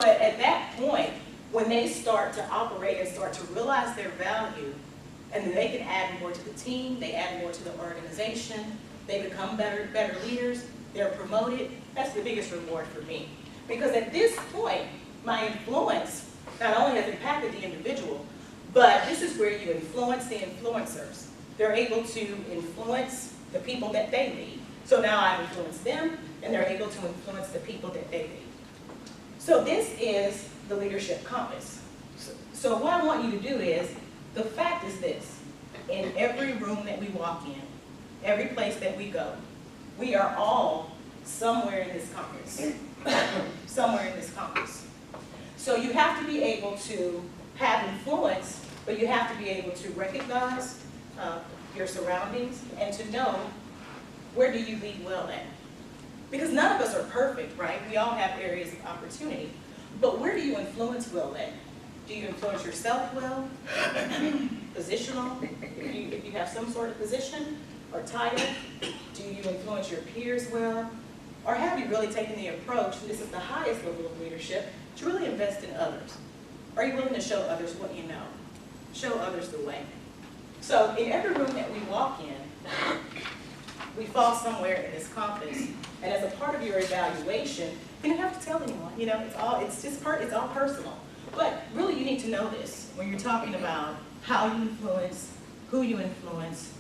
But at that point, when they start to operate and start to realize their value, and then they can add more to the team, they add more to the organization, they become better leaders, they're promoted, that's the biggest reward for me. Because at this point, my influence not only has impacted the individual, but this is where you influence the influencers. They're able to influence the people that they lead. So now I've influenced them, and they're able to influence the people that they lead. So this is the leadership compass. So what I want you to do is, the fact is this: in every room that we walk in, every place that we go, we are all somewhere in this compass. Somewhere in this compass. So you have to be able to have influence, but you have to be able to recognize your surroundings and to know where do you lead well at. Because none of us are perfect, right? We all have areas of opportunity. But where do you influence well at? Do you influence yourself well? Positional? If you have some sort of position or title, do you influence your peers well? Or have you really taken the approach, and this is the highest level of leadership, to really invest in others? Are you willing to show others what you know? Show others the way. So in every room that we walk in, we fall somewhere in this compass. And as a part of your evaluation, you don't have to tell anyone. You know, it's all personal. But really, you need to know this when you're talking about how you influence, who you influence,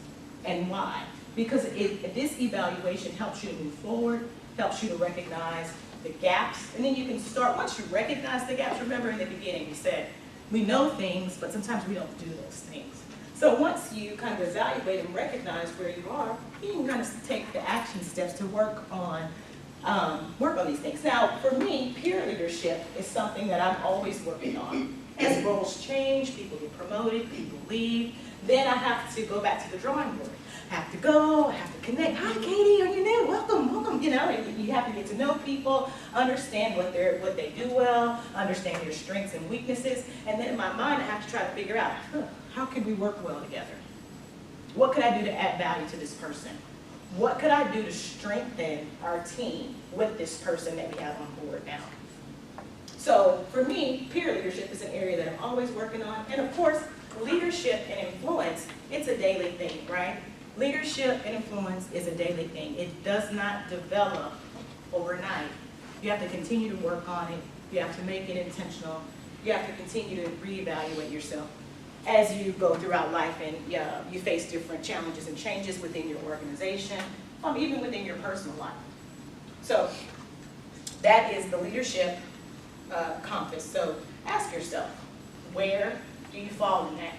and why. Because this evaluation helps you to move forward, helps you to recognize the gaps, and then you can start, once you recognize the gaps, remember in the beginning we said, we know things, but sometimes we don't do those things. So once you kind of evaluate and recognize where you are, you can kind of take the action steps to work on these things. Now, for me, peer leadership is something that I'm always working on. As roles change, people get promoted, people leave, then I have to go back to the drawing board. I have to go, I have to connect. Hi, Katie, are you there? Welcome, welcome. You know, and you have to get to know people, understand what they do well, understand their strengths and weaknesses, and then in my mind I have to try to figure out, how can we work well together? What could I do to add value to this person? What could I do to strengthen our team with this person that we have on board now? So for me, peer leadership is an area that I'm always working on, and of course, leadership and influence, it's a daily thing, right? Leadership and influence is a daily thing. It does not develop overnight. You have to continue to work on it. You have to make it intentional. You have to continue to reevaluate yourself as you go throughout life, and you face different challenges and changes within your organization, even within your personal life. So that is the leadership compass. So ask yourself, where do you fall in that?